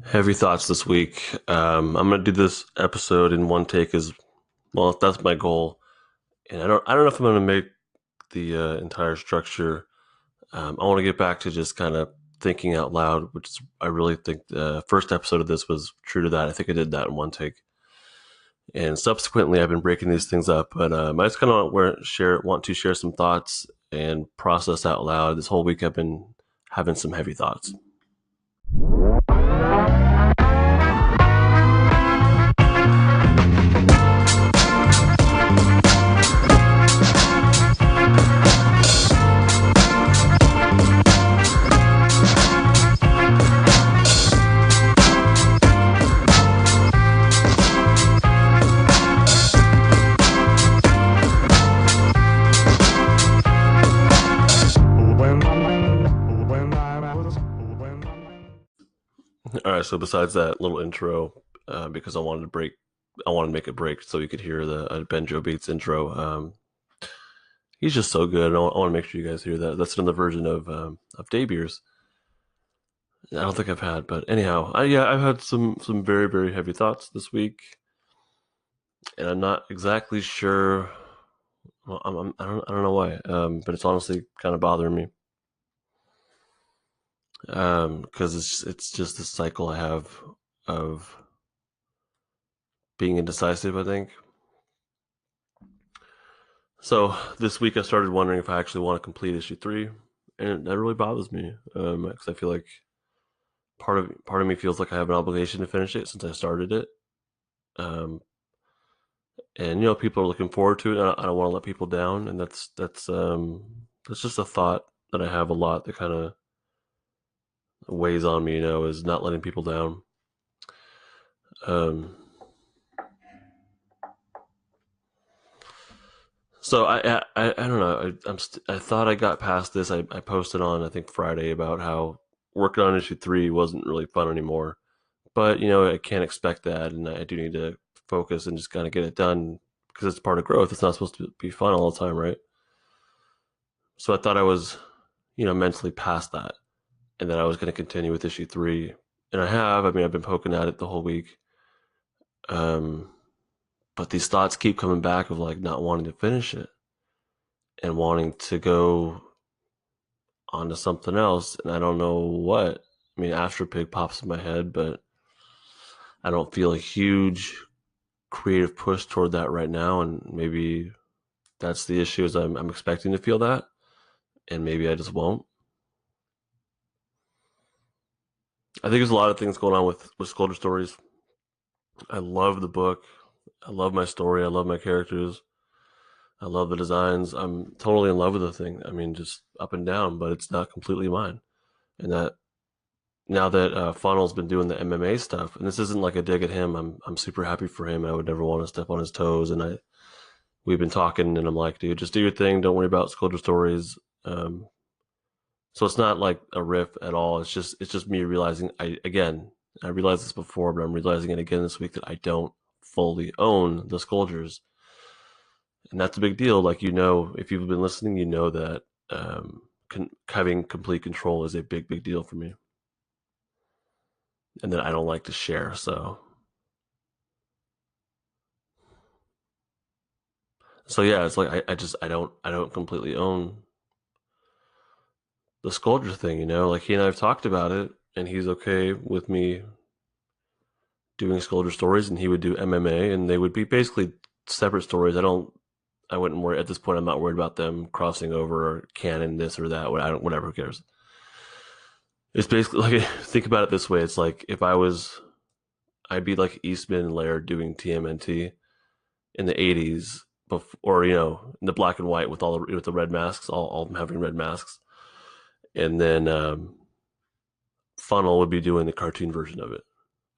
Heavy thoughts this week. I'm gonna do this episode in one take as well. That's my goal, and I don't know if I'm gonna make the entire structure. I want to get back to just kind of thinking out loud, which is, I really think the first episode of this was true to that. I think I did that in one take, and subsequently I've been breaking these things up. But I just kind of want to share some thoughts and process out loud. This whole week I've been having some heavy thoughts. All right. So besides that little intro, because I wanted to make a break so you could hear the Benjo Beats intro. He's just so good. I want to make sure you guys hear that. That's another version of Day Beers. I don't think I've had, but anyhow, I've had some very very heavy thoughts this week, and I'm not exactly sure. Well, I don't know why, but it's honestly kind of bothering me. Because it's just the cycle I have of being indecisive, I think. So this week I started wondering if I actually want to complete issue 3, and that really bothers me, because I feel like part of me feels like I have an obligation to finish it since I started it. And people are looking forward to it, and I don't want to let people down, and that's just a thought that I have a lot that kind of weighs on me, is not letting people down. So I don't know. I thought I got past this. I posted on, I think, Friday about how working on issue 3 wasn't really fun anymore. But I can't expect that, and I do need to focus and just kind of get it done because it's part of growth. It's not supposed to be fun all the time, right? So I thought I was, mentally past that, and that I was going to continue with issue 3, and I have. I mean, I've been poking at it the whole week. But these thoughts keep coming back of like not wanting to finish it and wanting to go on to something else, and I don't know what. I mean, Astropig pops in my head, but I don't feel a huge creative push toward that right now, and maybe that's the issue, is I'm expecting to feel that, and maybe I just won't. I think there's a lot of things going on with Sculptor Stories. I love the book. I love my story. I love my characters. I love the designs. I'm totally in love with the thing. I mean, just up and down, but it's not completely mine. And that now that Funnel's been doing the MMA stuff, and this isn't like a dig at him. I'm super happy for him. I would never want to step on his toes. And we've been talking, and I'm like, dude, just do your thing. Don't worry about Sculptor Stories. So it's not like a riff at all. It's just me realizing I realized this before, but I'm realizing it again this week that I don't fully own the Sculptors, and that's a big deal. Like, if you've been listening, that having complete control is a big deal for me, and that I don't like to share. So yeah, it's like I don't completely own the Sculptor thing. Like, he and I've talked about it, and he's okay with me doing Sculptor Stories, and he would do MMA, and they would be basically separate stories. I wouldn't worry at this point. I'm not worried about them crossing over or canon this or that. Whatever. Who cares? It's basically like, think about it this way. It's like if I'd be like Eastman and Laird doing TMNT in the '80s, or in the black and white with the red masks, all of them having red masks, and then Funnel would be doing the cartoon version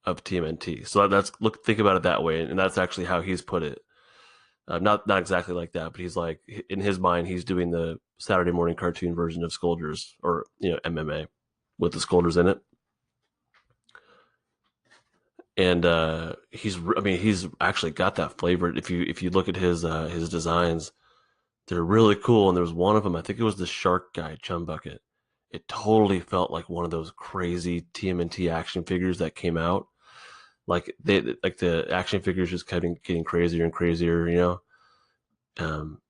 of TMNT. So think about it that way, and that's actually how he's put it. Not exactly like that, but he's like, in his mind, he's doing the Saturday morning cartoon version of Sculptors, or MMA, with the Sculptors in it. And he's actually got that flavor. If you look at his designs, they're really cool. And there was one of them, I think it was the shark guy, Chum Bucket, it totally felt like one of those crazy TMNT action figures that came out. Like the action figures just kept getting crazier and crazier, you know.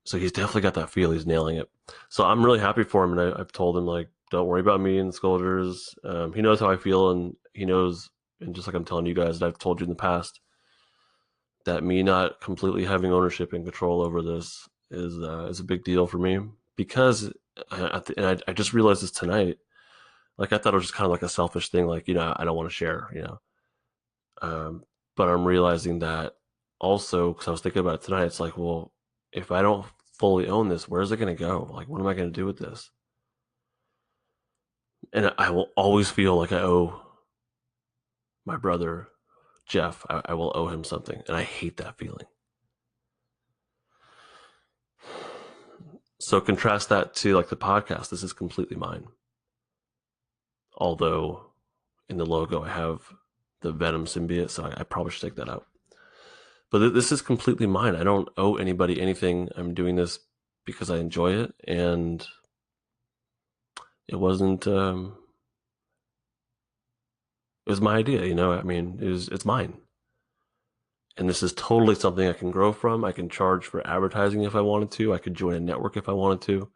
So he's definitely got that feel. He's nailing it. So I'm really happy for him, and I've told him, like, don't worry about me and Skullders. He knows how I feel, and he knows, and just like I'm telling you guys, that I've told you in the past, that me not completely having ownership and control over this is a big deal for me, because I just realized this tonight. Like, I thought it was just kind of like a selfish thing, like, you know, I don't want to share, you know. But I'm realizing that also, because I was thinking about it tonight. It's like, well, if I don't fully own this, where's it going to go? Like, what am I going to do with this? And I will always feel like I owe my brother Jeff. I will owe him something, and I hate that feeling. So contrast that to, like, the podcast. This is completely mine. Although in the logo I have the Venom symbiote, so I probably should take that out. But this is completely mine. I don't owe anybody anything. I'm doing this because I enjoy it, and it wasn't. It was my idea, you know. I mean, it's mine, and this is totally something I can grow from. I can charge for advertising if I wanted to. I could join a network if I wanted to.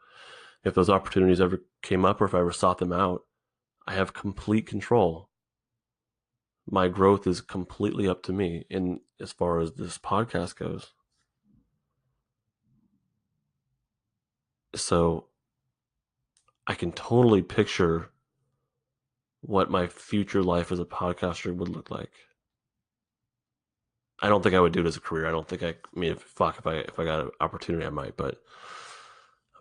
If those opportunities ever came up, or if I ever sought them out, I have complete control. My growth is completely up to me. And as far as this podcast goes, so I can totally picture what my future life as a podcaster would look like. I don't think I would do it as a career. I don't think I mean, if I got an opportunity, I might, but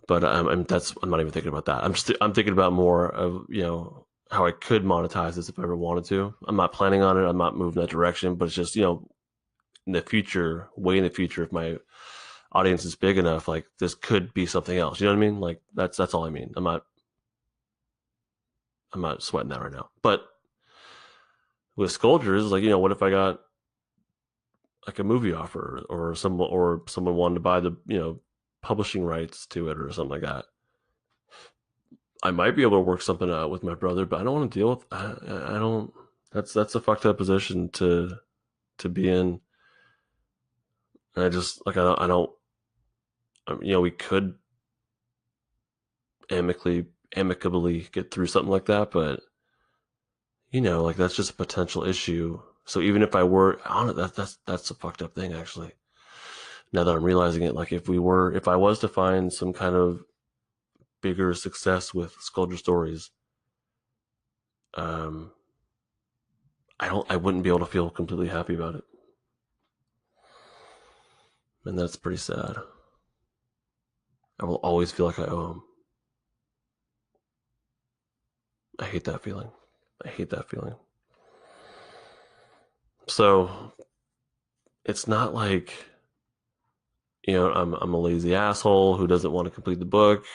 I'm not even thinking about that. I'm thinking about more of, you know, how I could monetize this if I ever wanted to. I'm not planning on it. I'm not moving that direction, but it's just, you know, in the future, way in the future, if my audience is big enough, like, this could be something else. You know what I mean? Like, that's all I mean. I'm not sweating that right now. But with Skullders, like, you know, what if I got like a movie offer, or someone wanted to buy the, you know, publishing rights to it or something like that? I might be able to work something out with my brother, but I don't want to deal with. I don't. That's a fucked up position to be in. And I just, like, I don't. You know, we could amicably get through something like that, but, you know, like, that's just a potential issue. So even if I were on it, that's a fucked up thing, actually. Now that I'm realizing it, like, if I was to find some kind of bigger success with Skulldger Stories, I wouldn't be able to feel completely happy about it. And that's pretty sad. I will always feel like I owe him. I hate that feeling. So it's not like, you know, I'm a lazy asshole who doesn't want to complete the book.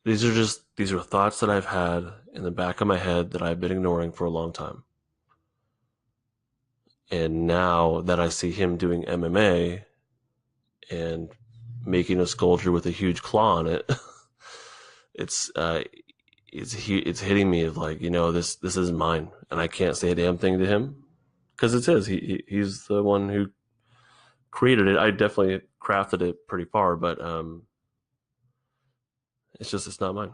These are thoughts that I've had in the back of my head that I've been ignoring for a long time. And now that I see him doing MMA and making a Skulldger with a huge claw on it, it's hitting me of, like, you know, this isn't mine, and I can't say a damn thing to him because it's his. He's the one who created it. I definitely crafted it pretty far, but it's not mine.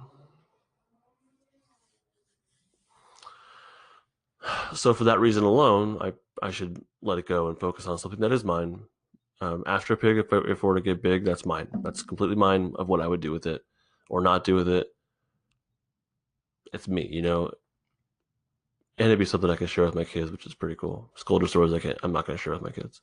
So for that reason alone, I should let it go and focus on something that is mine. After Pig, if it were to get big, that's mine. That's completely mine, of what I would do with it or not do with it. It's me, you know. And it'd be something I can share with my kids, which is pretty cool. Skulldger Stories, I'm not going to share with my kids.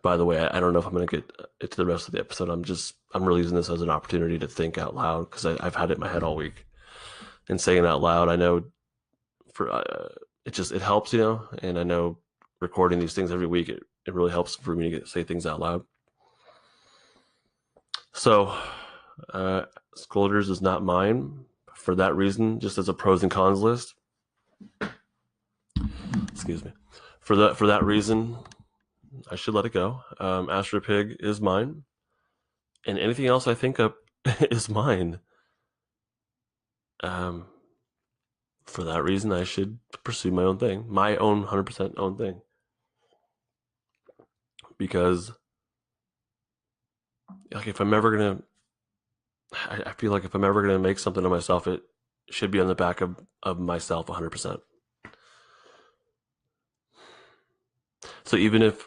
By the way, I don't know if I'm going to get into the rest of the episode. I'm really using this as an opportunity to think out loud, because I've had it in my head all week. And saying it out loud, I know it helps, you know. And I know recording these things every week, it really helps for me to say things out loud. So, Skullders is not mine for that reason, just as a pros and cons list. Excuse me. For that reason, I should let it go. Astro Pig is mine, and anything else I think of is mine. For that reason, I should pursue my own thing, my own 100% own thing, because like if I'm ever gonna, I feel like if I'm ever gonna make something of myself, it should be on the back of myself 100%. So even if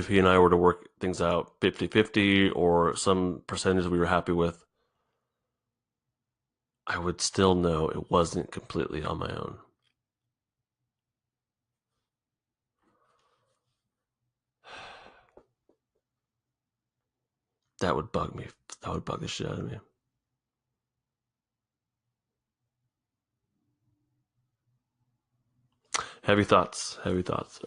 he and I were to work things out 50-50 or some percentage we were happy with, I would still know it wasn't completely on my own. That would bug me. That would bug the shit out of me. Heavy thoughts. Heavy thoughts.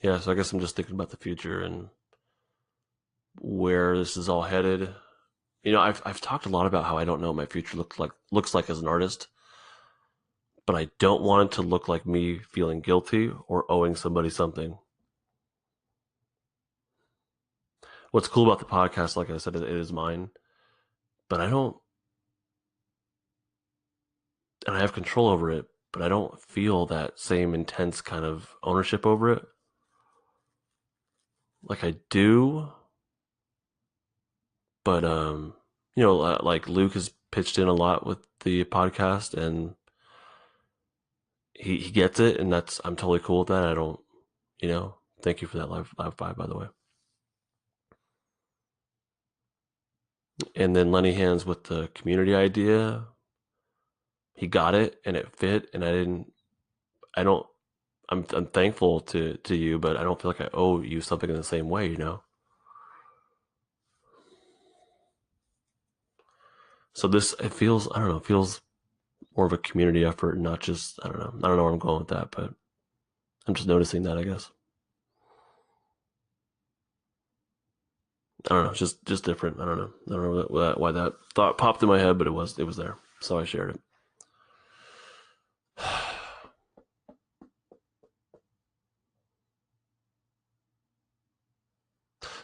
Yeah, so I guess I'm just thinking about the future and where this is all headed. You know, I've talked a lot about how I don't know what my future looks like as an artist, but I don't want it to look like me feeling guilty or owing somebody something. What's cool about the podcast, like I said, it is mine, but I don't, and I have control over it, but I don't feel that same intense kind of ownership over it. Like I do, but you know, like Luke has pitched in a lot with the podcast, and he gets it, and I'm totally cool with that. I don't, you know, thank you for that live vibe, by the way. And then Lenny Hands with the community idea, he got it and it fit, and I don't, I'm thankful to you, but I don't feel like I owe you something in the same way, you know. So this, it feels, I don't know, it feels more of a community effort, not just, I don't know where I'm going with that, but I'm just noticing that, I guess. I don't know, just different. I don't know why that thought popped in my head, but it was there, so I shared it.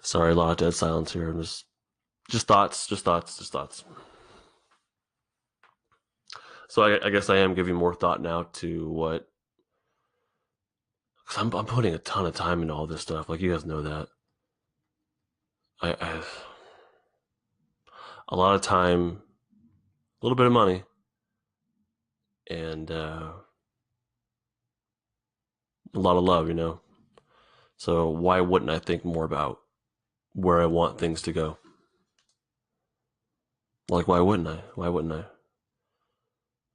Sorry, a lot of dead silence here. I'm just thoughts. So I guess I am giving more thought now to what, because I'm putting a ton of time into all this stuff. Like you guys know that. I a lot of time, a little bit of money, and a lot of love, you know. So why wouldn't I think more about where I want things to go? Like why wouldn't I? Why wouldn't I?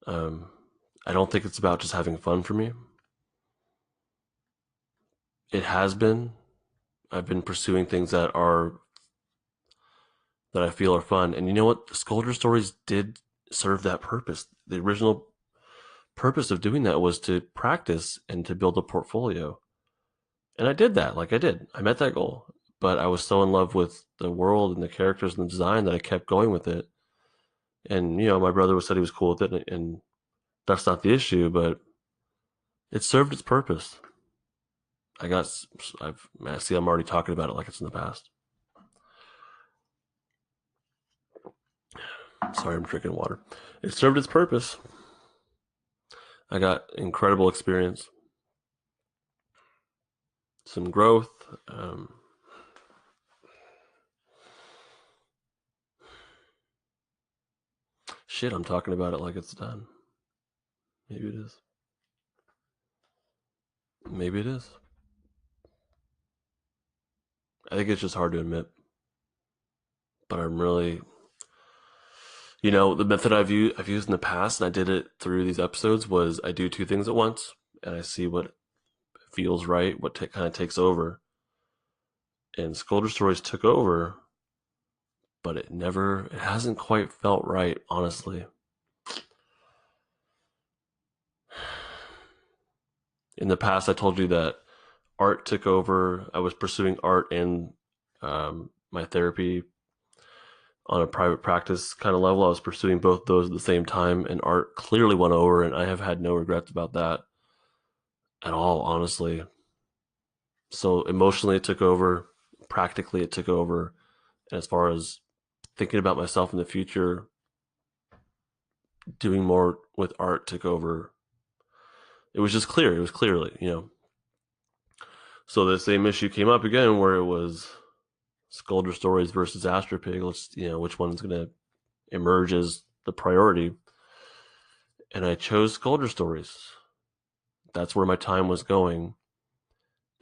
I don't think it's about just having fun for me. It has been. I've been pursuing things that I feel are fun, and you know what? Sculpture Stories did serve that purpose. The original purpose of doing that was to practice and to build a portfolio, and I did that. Like I met that goal. But I was so in love with the world and the characters and the design that I kept going with it. And you know, my brother said he was cool with it, and that's not the issue, but it served its purpose. I see I'm already talking about it like it's in the past. Sorry, I'm drinking water. It served its purpose. I got incredible experience, some growth. Shit, I'm talking about it like it's done. Maybe it is. Maybe it is. I think it's just hard to admit. But I'm really, you know, the method I've used in the past, and I did it through these episodes, was I do two things at once, and I see what feels right, what kind of takes over. And Sculpture Stories took over, but it hasn't quite felt right, honestly. In the past, I told you that art took over. I was pursuing art and my therapy on a private practice kind of level. I was pursuing both those at the same time, and art clearly won over, and I have had no regrets about that at all, honestly. So emotionally, it took over. Practically, it took over. And as far as thinking about myself in the future, doing more with art took over. It was just clear. It was clearly, So the same issue came up again where it was Skulldieer Stories versus Astropig. Let's, which one's going to emerge as the priority. And I chose Skulldieer Stories. That's where my time was going.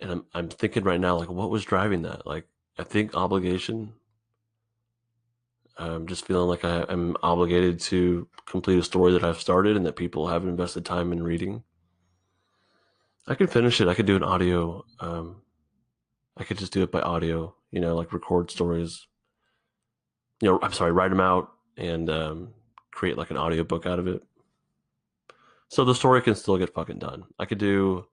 And I'm thinking right now, like, what was driving that? Like, I think obligation. I'm just feeling like I'm obligated to complete a story that I've started and that people have invested time in reading. I could finish it. I could do an audio. I could just do it by audio, like record stories. I'm sorry, write them out and create like an audiobook out of it. So the story can still get fucking done. I could do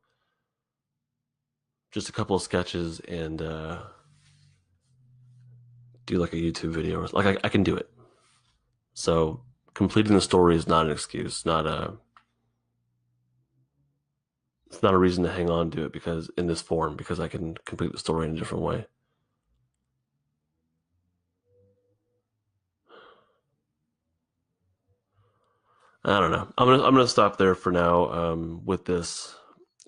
just a couple of sketches and do like a YouTube video. Like I can do it. So completing the story is not an excuse, it's not a reason to hang on to it because in this form, because I can complete the story in a different way. I don't know. I'm gonna stop there for now with this,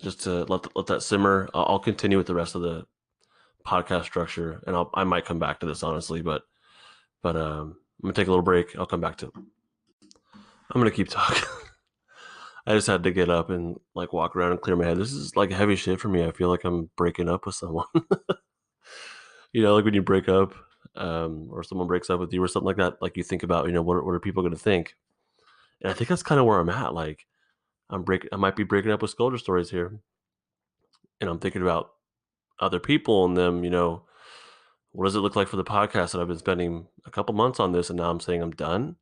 just to let that simmer. I'll continue with the rest of the podcast structure, and I might come back to this honestly, but I'm gonna take a little break. I'll come back to it. I'm gonna keep talking. I just had to get up and like walk around and clear my head. This is like heavy shit for me. I feel like I'm breaking up with someone. Like when you break up, or someone breaks up with you or something like that. Like you think about, what are people going to think? And I think that's kind of where I'm at. Like I might be breaking up with Skulldieer Stories here, and I'm thinking about other people and them. What does it look like for the podcast that I've been spending a couple months on this, and now I'm saying I'm done,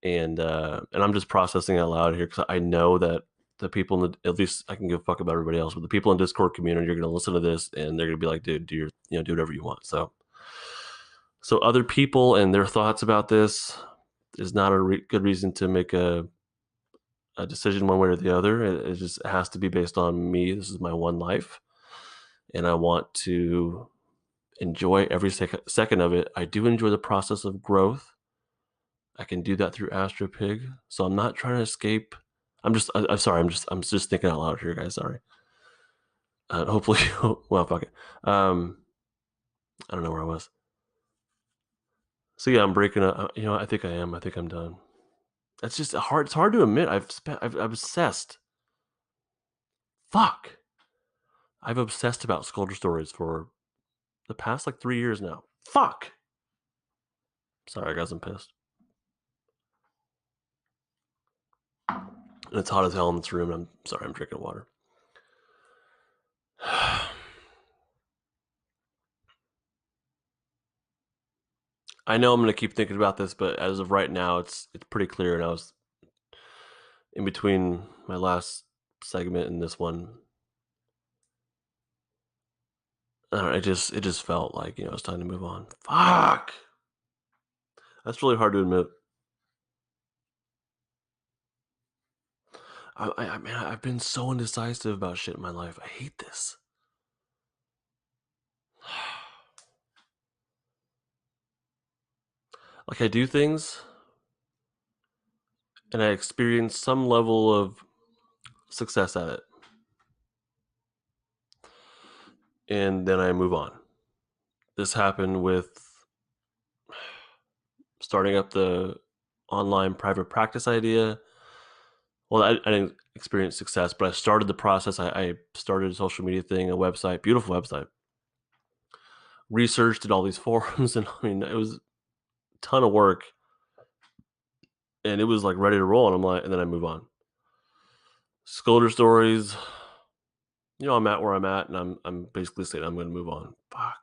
and I'm just processing out loud here because I know that the people at least I can give a fuck about everybody else, but the people in Discord community are going to listen to this and they're going to be like, dude, do whatever you want. So other people and their thoughts about this is not a good reason to make a decision one way or the other. It just has to be based on me. This is my one life, and I want to enjoy every second of it. I do enjoy the process of growth. I can do that through Astropig, so I'm not trying to escape. I'm sorry. I'm just thinking out loud here, guys. Sorry. Hopefully, well, fuck it. I don't know where I was. So yeah, I'm breaking up. I think I am. I think I'm done. That's just hard. It's hard to admit. I've obsessed. Fuck. I've obsessed about Skulldieer Stories for the past like 3 years now. Fuck. Sorry, guys. I'm pissed. And it's hot as hell in this room. I'm sorry. I'm drinking water. I know I'm going to keep thinking about this, but as of right now, it's pretty clear. And I was in between my last segment and this one. It just felt like it's time to move on. Fuck. That's really hard to admit. Man, I've been so indecisive about shit in my life. I hate this. Like I do things and I experience some level of success at it. And then I move on. This happened with starting up the online private practice idea. Well, I didn't experience success, but I started the process. I started a social media thing, a website, beautiful website. Researched, did all these forums, and I mean, it was a ton of work. And it was like ready to roll, and I'm like, and then I move on. Skulldieer Stories, I'm at where I'm at, and I'm basically saying I'm going to move on. Fuck.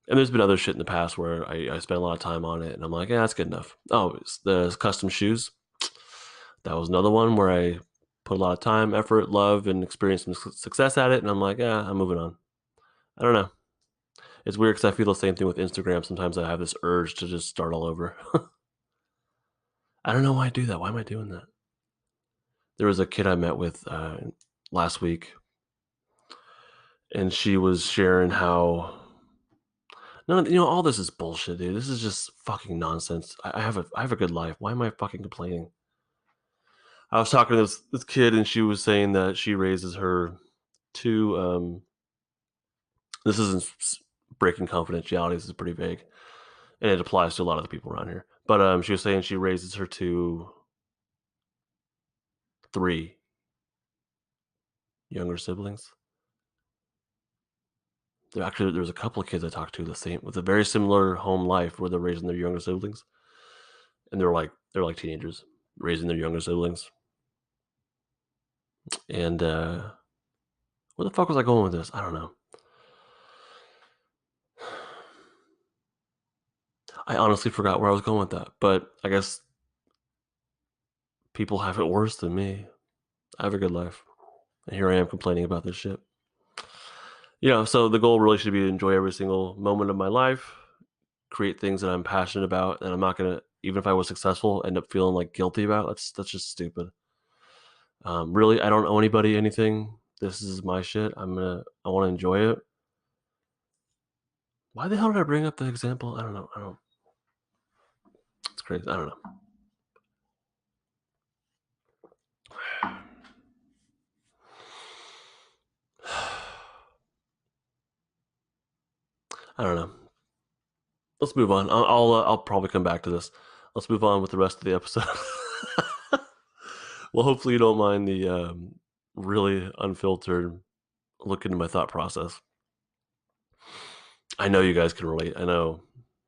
And there's been other shit in the past where I spent a lot of time on it, and I'm like, yeah, that's good enough. Oh, it's the custom shoes. That was another one where I put a lot of time, effort, love, and experienced some success at it, and I'm like, yeah, I'm moving on. I don't know. It's weird because I feel the same thing with Instagram. Sometimes I have this urge to just start all over. I don't know why I do that. Why am I doing that? There was a kid I met with last week, and she was sharing how all this is bullshit, dude. This is just fucking nonsense. I have a good life. Why am I fucking complaining? I was talking to this kid, and she was saying that she raises her two. This isn't breaking confidentiality. This is pretty vague, and it applies to a lot of the people around here. But she was saying she raises her three younger siblings. There's a couple of kids I talked to with a very similar home life where they're raising their younger siblings, and they're like teenagers raising their younger siblings. And where the fuck was I going with this? I don't know. I honestly forgot where I was going with that, but I guess people have it worse than me. I have a good life, and here I am complaining about this shit. So the goal really should be to enjoy every single moment of my life, create things that I'm passionate about, and I'm not gonna, even if I was successful, end up feeling like guilty about. That's just stupid. Really, I don't owe anybody anything. This is my shit. I want to enjoy it. Why the hell did I bring up the example? I don't know. It's crazy. I don't know. I don't know. Let's move on. I'll probably come back to this. Let's move on with the rest of the episode. Well, hopefully you don't mind the really unfiltered look into my thought process. I know you guys can relate. I know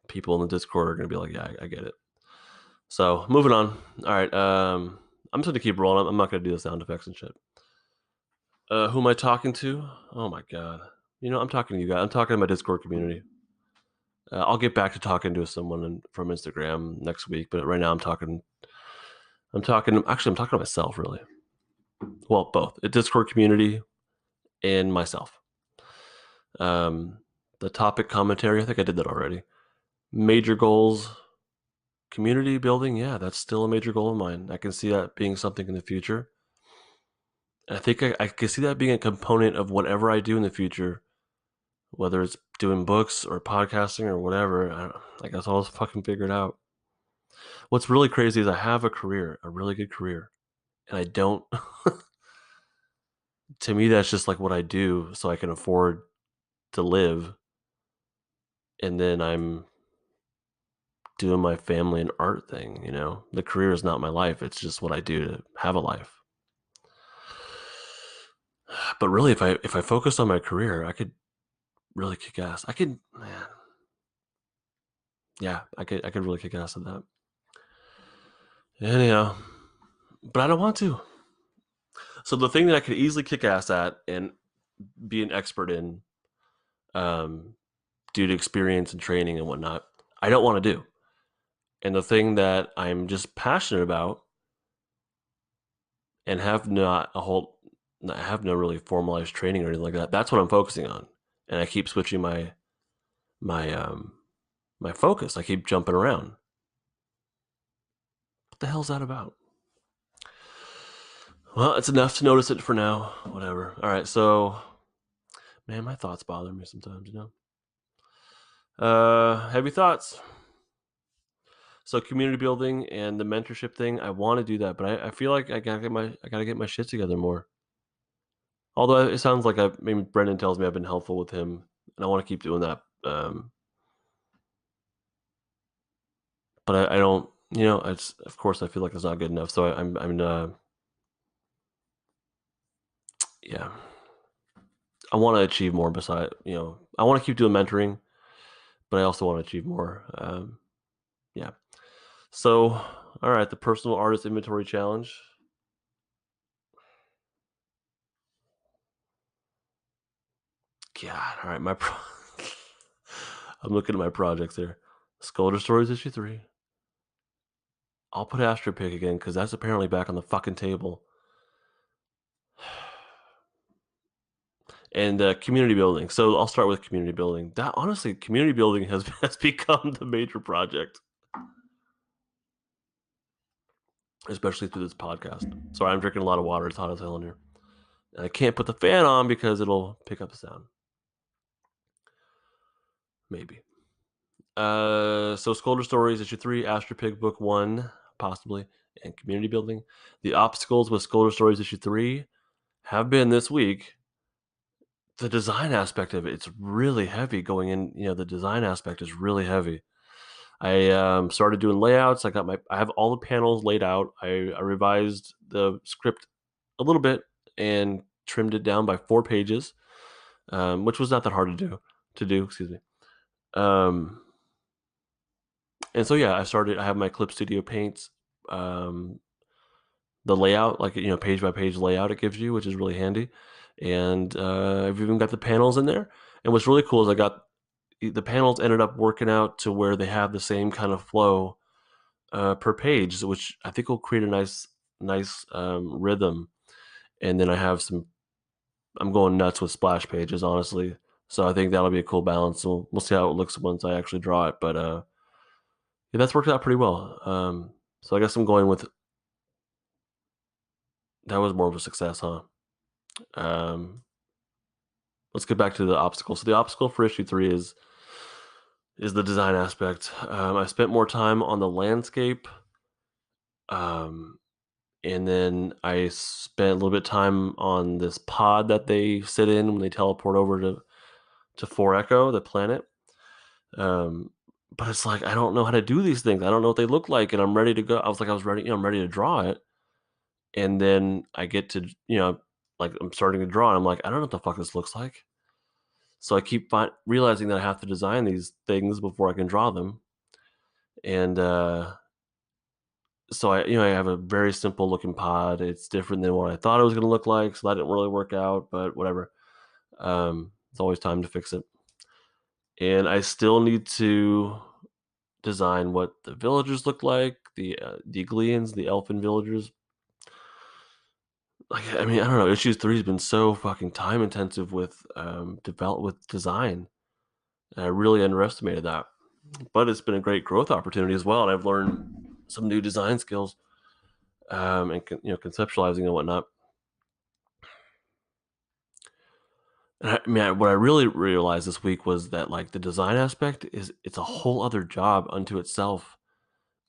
people in the Discord are going to be like, yeah, I get it. So moving on. All right. I'm just going to keep rolling. I'm not going to do the sound effects and shit. Who am I talking to? Oh my God. I'm talking to you guys. I'm talking to my Discord community. I'll get back to talking to someone from Instagram next week, but right now I'm talking to myself, really. Well, both a Discord community and myself. The topic commentary, I think I did that already. Major goals, community building, yeah, that's still a major goal of mine. I can see that being something in the future. I think I can see that being a component of whatever I do in the future, whether it's doing books or podcasting or whatever. I guess I'll just fucking figure it out. What's really crazy is I have a career, a really good career, and I don't. To me, that's just like what I do so I can afford to live. And then I'm doing my family and art thing, The career is not my life. It's just what I do to have a life. But really, if I focused on my career, I could really kick ass. I could really kick ass at that. Anyhow, but I don't want to. So the thing that I could easily kick ass at and be an expert in, due to experience and training and whatnot, I don't want to do. And the thing that I'm just passionate about and have no really formalized training or anything like that, that's what I'm focusing on. And I keep switching my focus. I keep jumping around. What the hell's that about? Well, it's enough to notice it for now. Whatever. All right, so, man, my thoughts bother me sometimes, Heavy thoughts. So community building and the mentorship thing, I want to do that, but I feel like I gotta get my shit together more. Although it sounds like maybe Brendan tells me I've been helpful with him, and I want to keep doing that. But I don't, of course I feel like it's not good enough. So yeah, I want to achieve more. Beside, I want to keep doing mentoring, but I also want to achieve more. Yeah. So, all right, the personal artist inventory challenge. God, all right, I'm looking at my projects here. Sculder Stories issue 3. I'll put Astropick again because that's apparently back on the fucking table. and community building. So I'll start with community building. That honestly, community building has become the major project, especially through this podcast. Sorry, I'm drinking a lot of water. It's hot as hell in here. And I can't put the fan on because it'll pick up the sound. Maybe. So Scolder Stories, issue 3, Astropig book 1, possibly, and community building. The obstacles with Scolder Stories issue 3 have been this week. The design aspect of it's really heavy going in. The design aspect is really heavy. I started doing layouts. I have all the panels laid out. I revised the script a little bit and trimmed it down by 4 pages, which was not that hard to do. Excuse me. And so yeah, I have my Clip Studio paints, the layout, like page by page layout it gives you, which is really handy. And I've even got the panels in there. And what's really cool is I got the panels ended up working out to where they have the same kind of flow per page, which I think will create a nice rhythm. And then I'm going nuts with splash pages, honestly. So I think that'll be a cool balance. So we'll see how it looks once I actually draw it. But yeah, that's worked out pretty well. So I guess I'm going with that was more of a success, huh? Let's get back to the obstacle. So the obstacle for issue 3 is the design aspect. I spent more time on the landscape, and then I spent a little bit of time on this pod that they sit in when they teleport over to 4 Echo, the planet. But it's like I don't know how to do these things. I don't know what they look like, and I'm ready to go. I was ready. I'm ready to draw it, and then I get to I'm starting to draw, and I'm like, I don't know what the fuck this looks like. So I keep realizing that I have to design these things before I can draw them. And so I have a very simple looking pod. It's different than what I thought it was going to look like, so that didn't really work out, but whatever. It's always time to fix it. And I still need to design what the villagers look like, the Gleans, the elfin villagers. I don't know. Issue 3 has been so fucking time intensive with design. And I really underestimated that. But it's been a great growth opportunity as well, and I've learned some new design skills, and conceptualizing and whatnot. And what I really realized this week was that the design aspect it's a whole other job unto itself,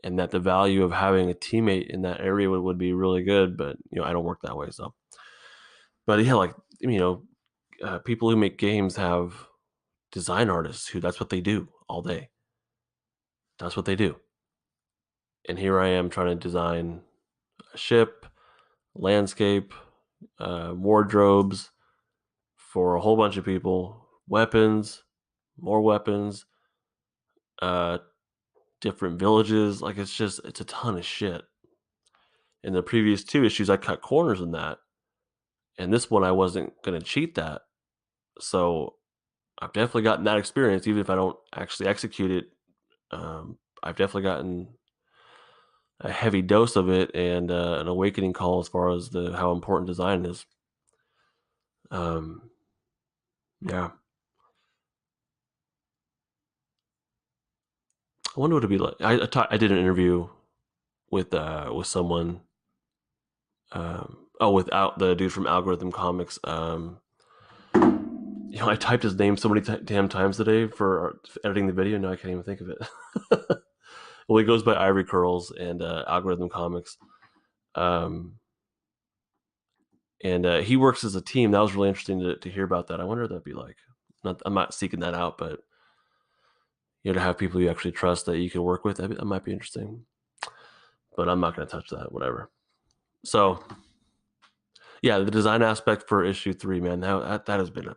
and that the value of having a teammate in that area would be really good. But I don't work that way, so. But yeah, people who make games have design artists who that's what they do all day. That's what they do. And here I am trying to design a ship, landscape, wardrobes for a whole bunch of people, weapons, more weapons, different villages. It's a ton of shit. In the previous 2 issues, I cut corners in that. And this one, I wasn't going to cheat that. So I've definitely gotten that experience, even if I don't actually execute it. I've definitely gotten a heavy dose of it and an awakening call as far as how important design is. Yeah. I wonder what it'd be like. I did an interview with someone. Without the dude from Algorithm Comics. I typed his name so many damn times today for editing the video. Now I can't even think of it. Well, he goes by Ivory Curls and Algorithm Comics. And he works as a team. That was really interesting to hear about that. I wonder what that'd be like. I'm not seeking that out, but to have people you actually trust that you can work with, that might be interesting. But I'm not going to touch that. Whatever. So, yeah, the design aspect for issue 3, man, that has been a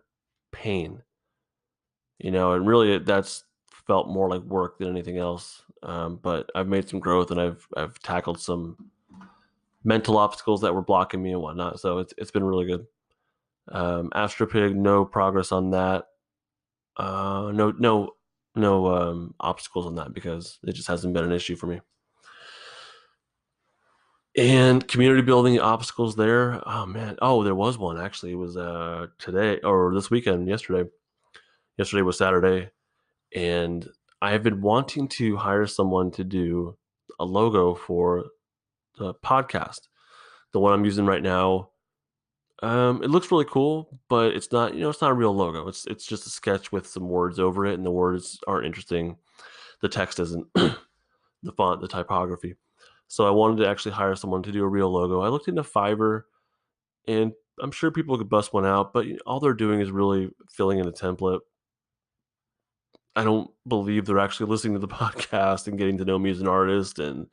pain. And really that's felt more like work than anything else. But I've made some growth, and I've tackled some mental obstacles that were blocking me and whatnot. So it's been really good. Astropig, no progress on that. No obstacles on that because it just hasn't been an issue for me. And community building obstacles there. Oh man. Oh, there was one actually. It was today or this weekend, yesterday. Yesterday was Saturday. And I have been wanting to hire someone to do a logo for the podcast. The one I'm using right now. It looks really cool, but it's not, it's not a real logo. It's just a sketch with some words over it, and the words aren't interesting. The text isn't, the font, the typography. So I wanted to actually hire someone to do a real logo. I looked into Fiverr, and I'm sure people could bust one out, but all they're doing is really filling in a template. I don't believe they're actually listening to the podcast and getting to know me as an artist and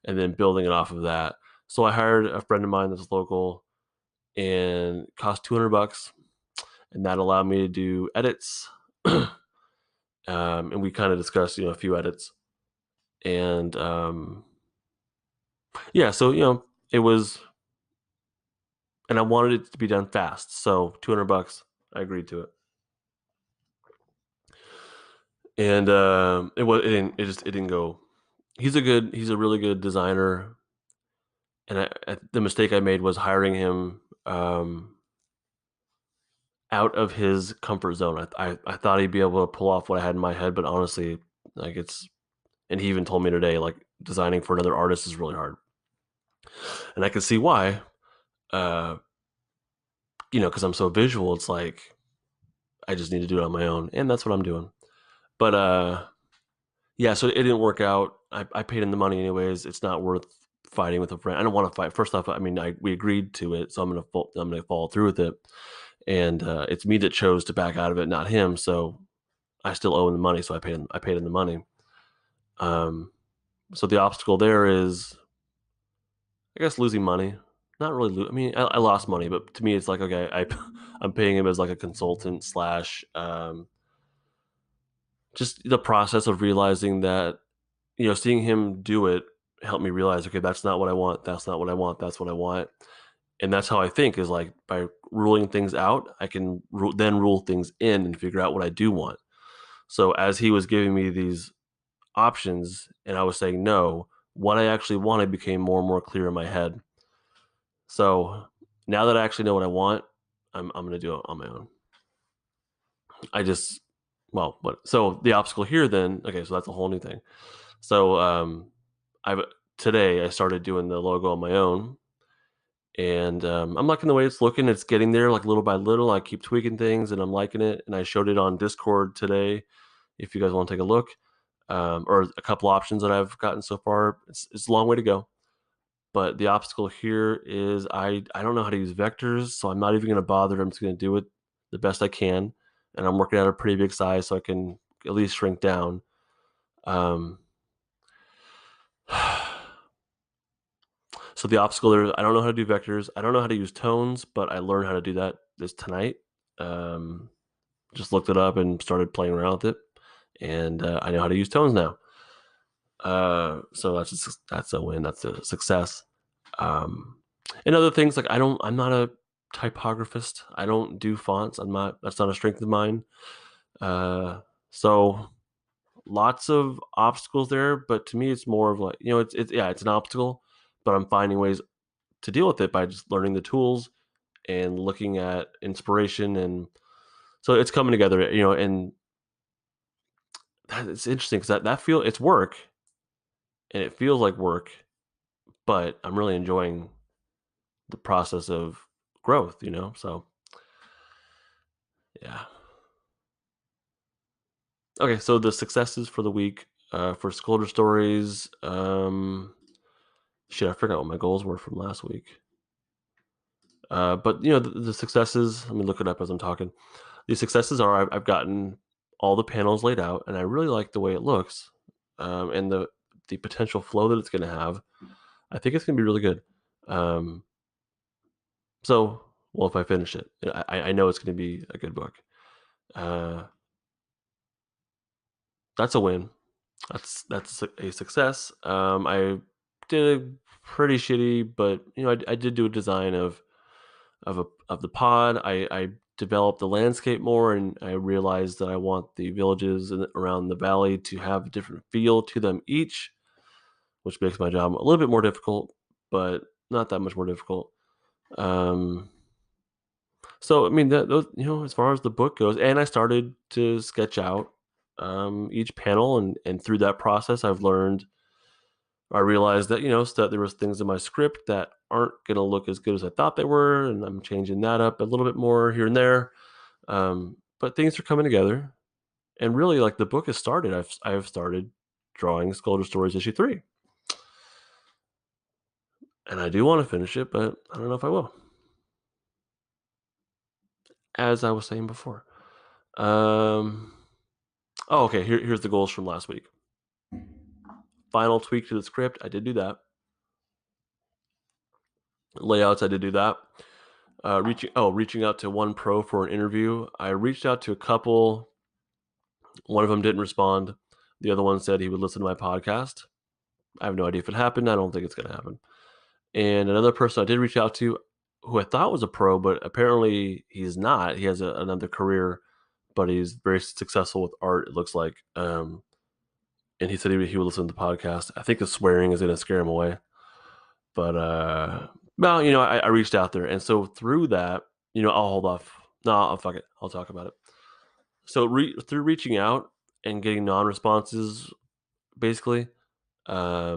then building it off of that. So I hired a friend of mine that's local and it cost $200, and that allowed me to do edits. And we kind of discussed, a few edits, and yeah, so it was, and I wanted it to be done fast. So $200, I agreed to it. And it didn't go. He's a really good designer, and the mistake I made was hiring him out of his comfort zone. I thought he'd be able to pull off what I had in my head, but honestly, like and he even told me today, like designing for another artist is really hard, and I can see why. Uh, because I'm so visual, it's like I just need to do it on my own, and that's what I'm doing. But yeah, so it didn't work out. I paid him the money anyways. It's not worth fighting with a friend. I don't want to fight. First off, I mean, we agreed to it, so I'm gonna follow through with it. And it's me that chose to back out of it, not him. So I still owe him the money. So I paid him the money. So the obstacle there is, I guess, losing money. Not really. I mean, I lost money, but to me, it's like, okay, I'm paying him as like a consultant slash just the process of realizing that, seeing him do it helped me realize, okay, that's not what I want. That's not what I want. That's what I want. And that's how I think, is like by ruling things out, I can then rule things in and figure out what I do want. So as he was giving me these options and I was saying no, what I actually wanted became more and more clear in my head. So now that I actually know what I want, I'm going to do it on my own. I just, well, what? So the obstacle here then, okay, so that's a whole new thing. So today I started doing the logo on my own, and I'm liking the way it's looking. It's getting there, like little by little. I keep tweaking things, and I'm liking it. And I showed it on Discord today. If you guys want to take a look, or a couple options that I've gotten so far, it's a long way to go. But the obstacle here is I don't know how to use vectors, so I'm not even going to bother. I'm just going to do it the best I can, and I'm working at a pretty big size, so I can at least shrink down. So the obstacle there, I don't know how to do vectors. I don't know how to use tones, but I learned how to do that this tonight. Just looked it up and started playing around with it, and I know how to use tones now. So that's a win. That's a success. And other things like I'm not a typographist. I don't do fonts. That's not a strength of mine. So lots of obstacles there, but to me, it's more of like, it's an obstacle, but I'm finding ways to deal with it by just learning the tools and looking at inspiration. And so it's coming together, and it's interesting because it's work and it feels like work, but I'm really enjoying the process of growth, so yeah. Okay, so the successes for the week, for SkulldieR Stories, I forgot what my goals were from last week. But the successes, let me look it up as I'm talking. The successes are I've gotten all the panels laid out, and I really like the way it looks, and the potential flow that it's going to have. I think it's going to be really good. So, well, if I finish it, I know it's going to be a good book. That's a win. That's a success. I did a pretty shitty, but I did do a design of the pod. I developed the landscape more, and I realized that I want the villages around the valley to have a different feel to them each, which makes my job a little bit more difficult. but not that much more difficult. So I mean, those, as far as the book goes, and I started to sketch out each panel, and through that process, I realized that that there was things in my script that aren't going to look as good as I thought they were, and I'm changing that up a little bit more here and there. But things are coming together, and really, like, the book has started. I've started drawing Sculptor Stories issue 3, and I do want to finish it, but I don't know if I will. As I was saying before. Oh, okay. Here's the goals from last week. Final tweak to the script. I did do that. Layouts. I did do that. Reaching out to one pro for an interview. I reached out to a couple. One of them didn't respond. The other one said he would listen to my podcast. I have no idea if it happened. I don't think it's going to happen. And another person I did reach out to, who I thought was a pro, but apparently he's not. He has another career, but he's very successful with art, it looks like. And he said he would listen to the podcast. I think the swearing is going to scare him away. But, well, I reached out there. And so through that, I'll hold off. No, fuck it. I'll talk about it. So through reaching out and getting non-responses, basically, I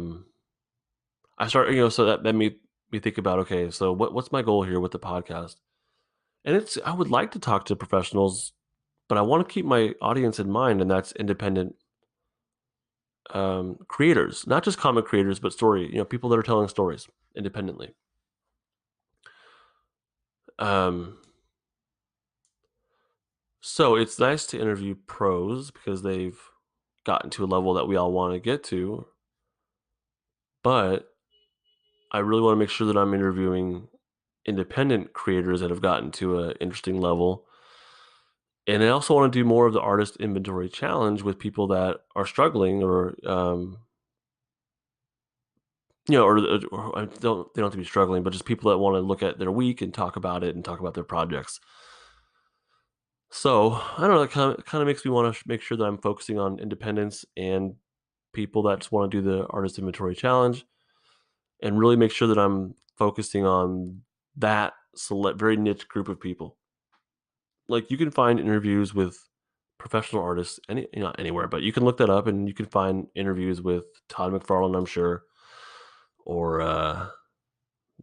started, so that made me think about, okay, so what's my goal here with the podcast? And I would like to talk to professionals, but I want to keep my audience in mind, and that's independent creators, not just comic creators, but people that are telling stories independently. So it's nice to interview pros because they've gotten to a level that we all want to get to, but I really want to make sure that I'm interviewing independent creators that have gotten to an interesting level. And I also want to do more of the artist inventory challenge with people that are struggling, or or they don't have to be struggling, but just people that want to look at their week and talk about it and talk about their projects. So I don't know, that kind of makes me want to make sure that I'm focusing on independence and people that just want to do the artist inventory challenge, and really make sure that I'm focusing on that very niche group of people. Like, you can find interviews with professional artists anywhere, but you can look that up and you can find interviews with Todd McFarlane, I'm sure, or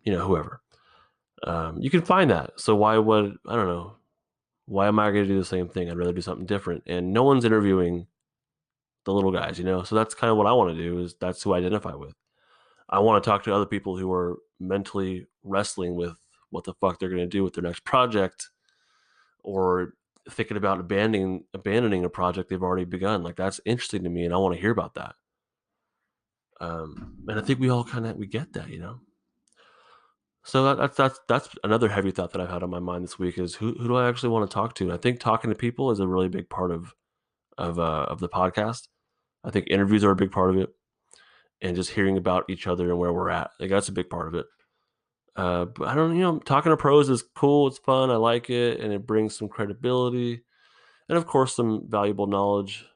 whoever. You can find that. So I don't know, why am I going to do the same thing? I'd rather do something different. And no one's interviewing the little guys, So that's kind of what I want to do. That's who I identify with. I want to talk to other people who are mentally wrestling with what the fuck they're going to do with their next project, or thinking about abandoning a project they've already begun. Like, that's interesting to me, and I want to hear about that. And I think we all we get that, So that's another heavy thought that I've had on my mind this week, is who do I actually want to talk to? And I think talking to people is a really big part of the podcast. I think interviews are a big part of it, and just hearing about each other and where we're at. Like, that's a big part of it. But I don't, talking to pros is cool. It's fun. I like it, and it brings some credibility, and of course some valuable knowledge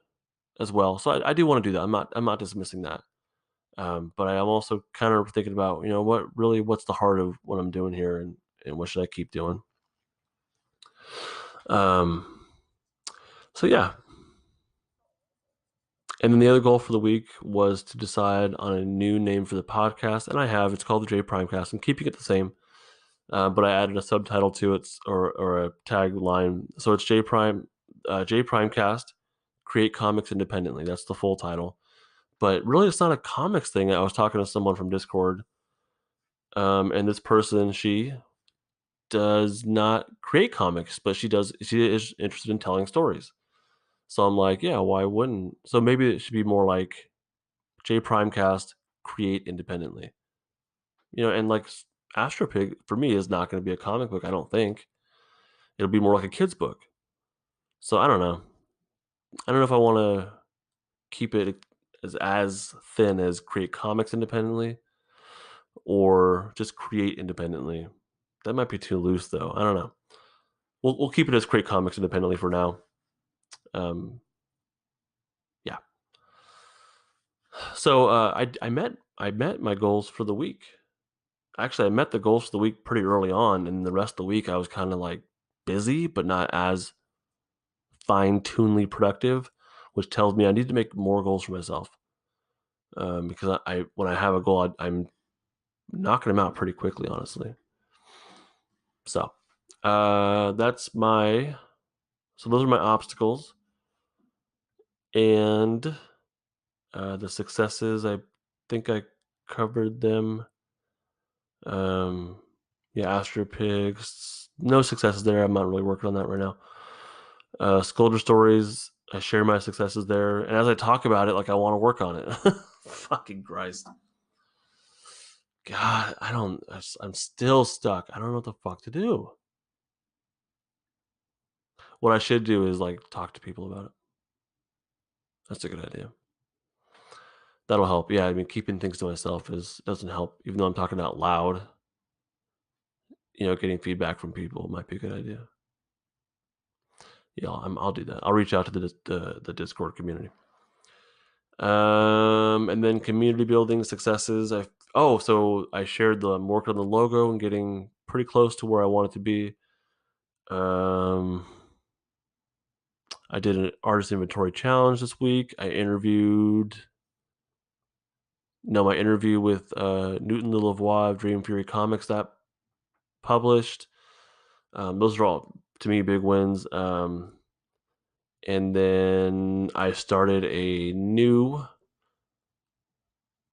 as well. So I do want to do that. I'm not dismissing that. But I am also kind of thinking about, what's the heart of what I'm doing here, and what should I keep doing? So yeah. And then the other goal for the week was to decide on a new name for the podcast, and I have. It's called the Jprimecast. I'm keeping it the same, but I added a subtitle to it, or a tagline. So it's Jprimecast, Create Comics Independently. That's the full title. But really, it's not a comics thing. I was talking to someone from Discord, and this person, she does not create comics, but she is interested in telling stories. So I'm like, yeah, why wouldn't? So maybe it should be more like Jprimecast, Create Independently. And like, Astro Pig for me is not going to be a comic book, I don't think. It'll be more like a kid's book. So I don't know. I don't know if I want to keep it as thin as Create Comics Independently, or just Create Independently. That might be too loose, though. I don't know. We'll keep it as Create Comics Independently for now. Yeah. So I met my goals for the week. actually, I met the goals for the week pretty early on, and the rest of the week I was kind of like busy, but not as fine-tunedly productive, which tells me I need to make more goals for myself. Because I when I have a goal, I'm knocking them out pretty quickly, honestly. So that's my. So those are my obstacles, and the successes. I think I covered them. Astro Pigs. No successes there. I'm not really working on that right now. Scolder Stories. I share my successes there, and as I talk about it, like I want to work on it. Fucking Christ. God, I'm still stuck. I don't know what the fuck to do. What I should do is like talk to people about it. That's a good idea. That'll help. Yeah, I mean, keeping things to myself doesn't help. Even though I'm talking out loud, getting feedback from people might be a good idea. Yeah, I'll do that. I'll reach out to the Discord community. And then community building successes. So I shared the work on the logo and getting pretty close to where I want it to be. I did an artist inventory challenge this week. My interview with Newton Lavoie of Dream Fury Comics that published. Those are all, to me, big wins. And then I started a new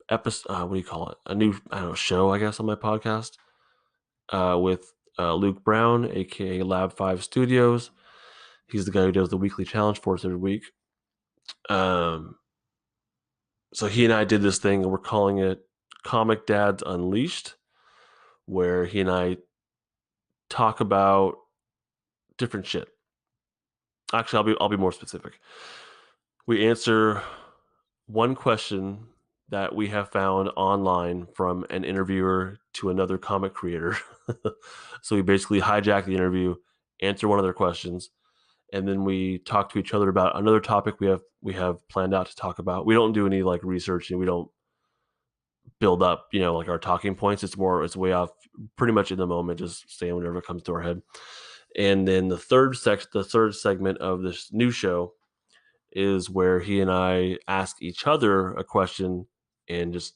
episode. What do you call it? A new show, I guess, on my podcast with Luke Brown, aka Lab 5 Studios. He's the guy who does the weekly challenge for us every week. So he and I did this thing, and we're calling it Comic Dads Unleashed, where he and I talk about different shit. Actually, I'll be more specific. We answer one question that we have found online from an interviewer to another comic creator. So we basically hijack the interview, answer one of their questions, and then we talk to each other about another topic we have planned out to talk about. We don't do any like research, and we don't build up, like our talking points. It's way off, pretty much in the moment, just saying whatever comes to our head. And then the third segment of this new show is where he and I ask each other a question and just,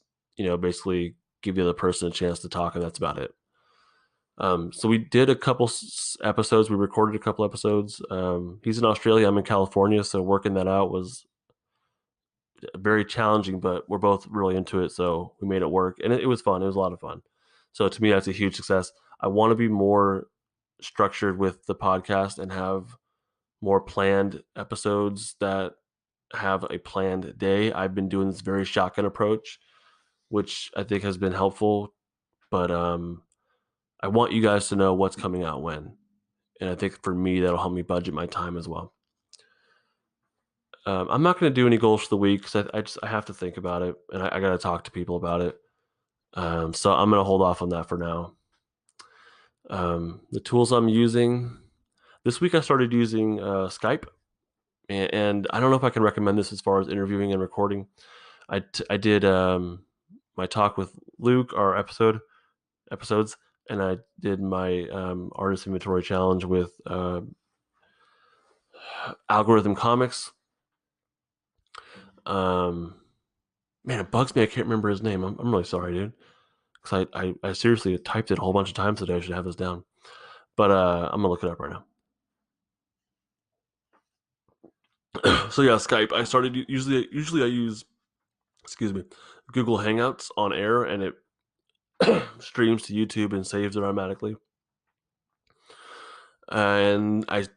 basically give the other person a chance to talk, and that's about it. So we did a couple episodes. We recorded a couple episodes. He's in Australia. I'm in California, so working that out was very challenging, but we're both really into it, so we made it work, and it was fun. It was a lot of fun. So to me, that's a huge success. I want to be more structured with the podcast and have more planned episodes that have a planned day. I've been doing this very shotgun approach, which I think has been helpful, but I want you guys to know what's coming out when, and I think for me that'll help me budget my time as well. I'm not going to do any goals for the week because I have to think about it, and I got to talk to people about it. So I'm going to hold off on that for now. The tools I'm using this week, I started using Skype, and I don't know if I can recommend this as far as interviewing and recording. I did my talk with Luke, our episodes, and I did my artist inventory challenge with Algorithm Comics. Man, it bugs me. I can't remember his name. I'm really sorry, dude. Because I seriously typed it a whole bunch of times today. I should have this down. But I'm going to look it up right now. So yeah, Skype. I started usually I use, Google Hangouts on air, and it streams to YouTube and saves it automatically. And I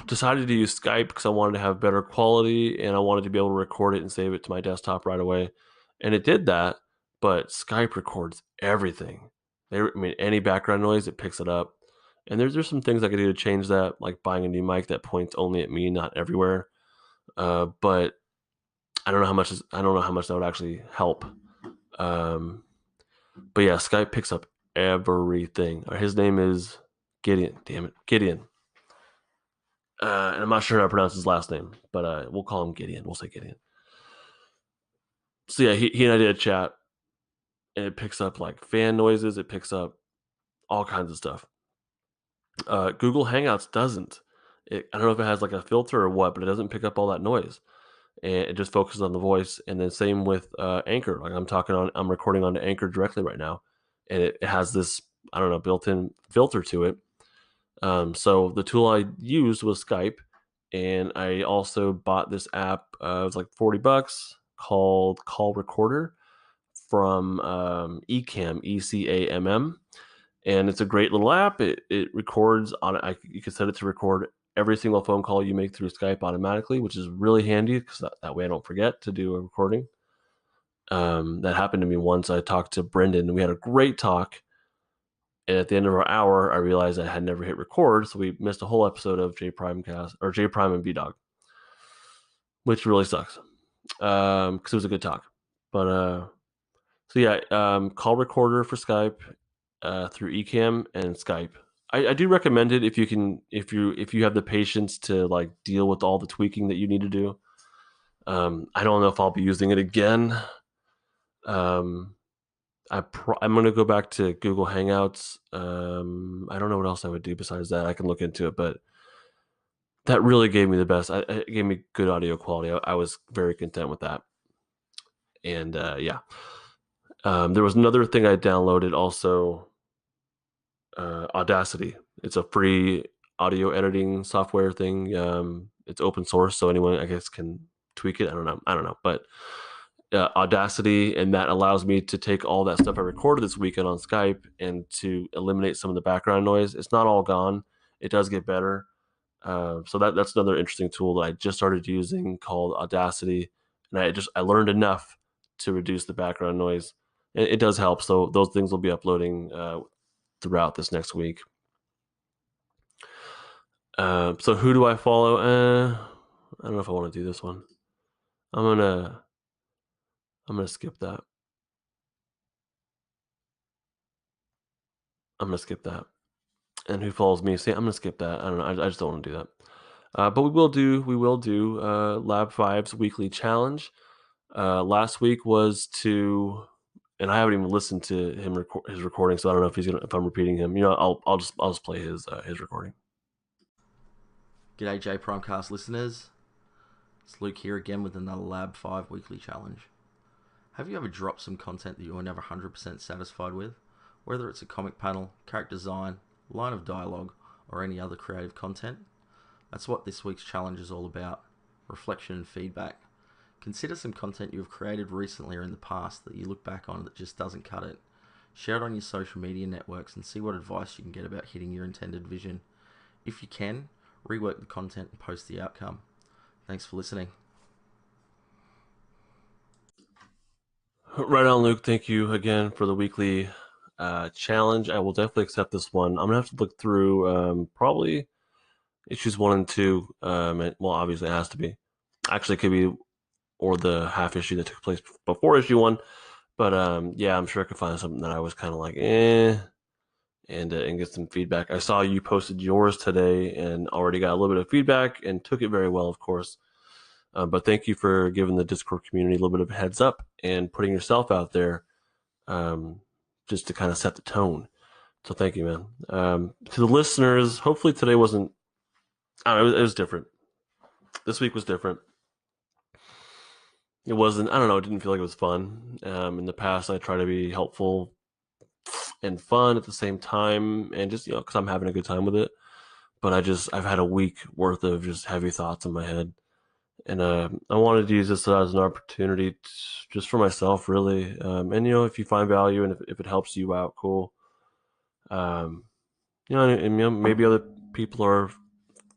decided to use Skype because I wanted to have better quality, and I wanted to be able to record it and save it to my desktop right away. And it did that, but Skype records everything. Any background noise, it picks it up. And there's some things I could do to change that, like buying a new mic that points only at me, not everywhere. But I don't know how much that would actually help. But yeah, Skype picks up everything. His name is Gideon. Damn it, Gideon. And I'm not sure how to pronounce his last name, but we'll call him Gideon. We'll say Gideon. So yeah, he and I did a chat, and it picks up like fan noises. It picks up all kinds of stuff. Google Hangouts doesn't. I don't know if it has like a filter or what, but it doesn't pick up all that noise, and it just focuses on the voice. And then same with Anchor. Like I'm recording on Anchor directly right now, and it has this, I don't know, built-in filter to it. So the tool I used was Skype, and I also bought this app. It was like $40 called Call Recorder from Ecamm, ECAMM, and it's a great little app. It records on. You can set it to record every single phone call you make through Skype automatically, which is really handy because that way I don't forget to do a recording. That happened to me once. I talked to Brendan, and we had a great talk. And at the end of our hour, I realized I had never hit record, so we missed a whole episode of Jprimecast or Jprime and BDog, which really sucks because it was a good talk. But so yeah, call recorder for Skype through Ecamm and Skype. I do recommend it if you have the patience to like deal with all the tweaking that you need to do. I don't know if I'll be using it again. I'm going to go back to Google Hangouts. I don't know what else I would do besides that. I can look into it, but that really gave me the best. It gave me good audio quality. I was very content with that. And yeah, there was another thing I downloaded also, Audacity. It's a free audio editing software thing. It's open source, so anyone I guess can tweak it. I don't know, but Audacity, and that allows me to take all that stuff I recorded this weekend on Skype and to eliminate some of the background noise. It's not all gone. It does get better. So that's another interesting tool that I just started using called Audacity, and I learned enough to reduce the background noise. It does help. So those things will be uploading throughout this next week. So who do I follow? I don't know if I want to do this one. I'm gonna skip that. I'm gonna skip that. And who follows me? See, I'm gonna skip that. I don't know. I just don't want to do that. But we will do Lab 5's weekly challenge. Last week was to, and I haven't even listened to his recording, so I don't know if I'm repeating him. You know, I'll just play his recording. G'day Jprimecast listeners. It's Luke here again with another Lab 5 weekly challenge. Have you ever dropped some content that you were never 100% satisfied with? Whether it's a comic panel, character design, line of dialogue, or any other creative content? That's what this week's challenge is all about. Reflection and feedback. Consider some content you have created recently or in the past that you look back on that just doesn't cut it. Share it on your social media networks and see what advice you can get about hitting your intended vision. If you can, rework the content and post the outcome. Thanks for listening. Right on, Luke. Thank you again for the weekly challenge. I will definitely accept this one. I'm gonna have to look through probably issues 1 and 2. Well, obviously it has to be. Actually, it could be, or the half issue that took place before issue 1. But yeah, I'm sure I could find something that I was kind of like, and get some feedback. I saw you posted yours today and already got a little bit of feedback and took it very well, of course. But thank you for giving the Discord community a little bit of a heads up and putting yourself out there, just to kind of set the tone. So thank you, man. To the listeners, hopefully today wasn't, I don't know, it was different. This week was different. It wasn't, I don't know, it didn't feel like it was fun. In the past, I try to be helpful and fun at the same time, and just, because I'm having a good time with it. But I've had a week worth of just heavy thoughts in my head. And I wanted to use this as an opportunity just for myself, really. And, if you find value and if it helps you out, cool. And, maybe other people are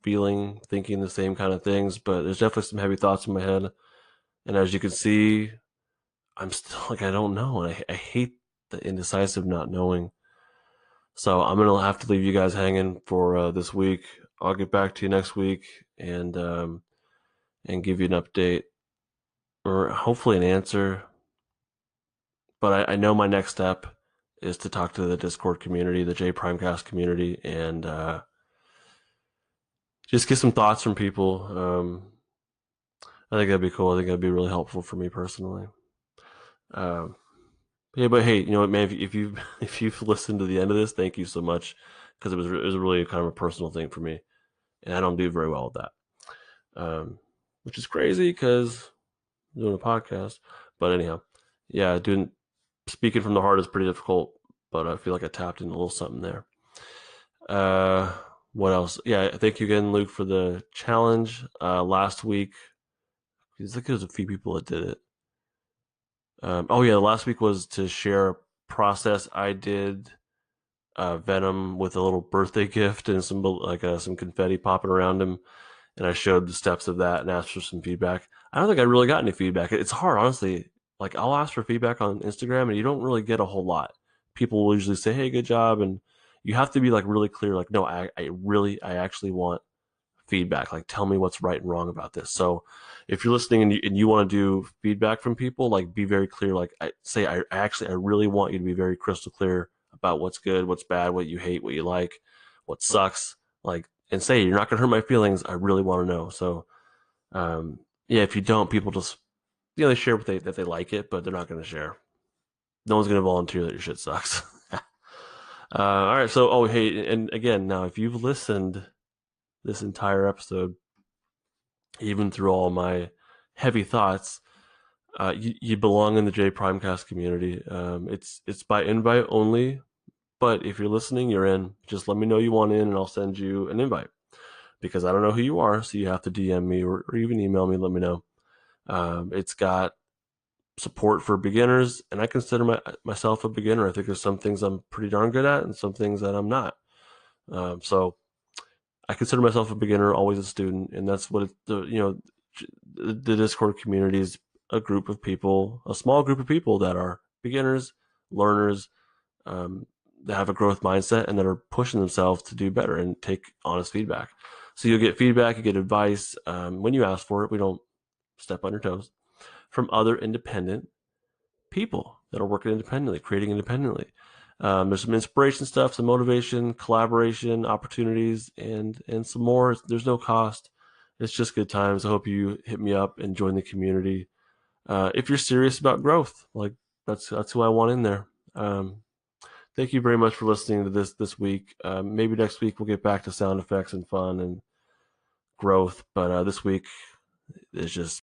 thinking the same kind of things, but there's definitely some heavy thoughts in my head. And as you can see, I'm still like, I don't know. And I hate the indecisive not knowing. So I'm going to have to leave you guys hanging for this week. I'll get back to you next week and give you an update or hopefully an answer. But I know my next step is to talk to the Discord community, the Jprimecast community, and just get some thoughts from people. I think that'd be cool. I think that'd be really helpful for me personally. Yeah, but hey, you know what, man? If you if you've listened to the end of this, thank you so much because it was really kind of a personal thing for me, and I don't do very well with that, which is crazy because I'm doing a podcast. But anyhow, yeah, doing speaking from the heart is pretty difficult, but I feel like I tapped in a little something there. Uh, what else? Yeah, thank you again, Luke, for the challenge. Last week, I think there was a few people that did it. Oh yeah, last week was to share a process I did Venom with a little birthday gift and some confetti popping around him, and I showed the steps of that and asked for some feedback. I don't think I really got any feedback. It's hard, honestly. Like I'll ask for feedback on Instagram, and you don't really get a whole lot. People will usually say, "Hey, good job," and you have to be like really clear. Like, no, I actually want feedback. Like, tell me what's right and wrong about this. So, if you're listening and you want to do feedback from people, like, be very clear. Like, I really want you to be very crystal clear about what's good, what's bad, what you hate, what you like, what sucks. Like, and say you're not gonna hurt my feelings. I really want to know. So, yeah, if you don't, people just they share that they like it, but they're not gonna share. No one's gonna volunteer that your shit sucks. All right, so hey, and again, now if you've listened this entire episode, even through all my heavy thoughts, you belong in the Jprimecast community. It's by invite only, but if you're listening, you're in. Just let me know you want in, and I'll send you an invite because I don't know who you are, so you have to DM me or even email me. Let me know. It's got support for beginners, and I consider myself a beginner. I think there's some things I'm pretty darn good at, and some things that I'm not. So I consider myself a beginner, always a student, and that's what the Discord community is a group of people, a small group of people that are beginners, learners, um, that have a growth mindset and that are pushing themselves to do better and take honest feedback. So you'll get feedback, you get advice when you ask for it. We don't step on your toes from other independent people that are working independently, creating independently. There's some inspiration stuff, some motivation, collaboration, opportunities, and some more. There's no cost. It's just good times. I hope you hit me up and join the community. If you're serious about growth, like that's who I want in there. Thank you very much for listening to this week. Maybe next week we'll get back to sound effects and fun and growth, but this week is just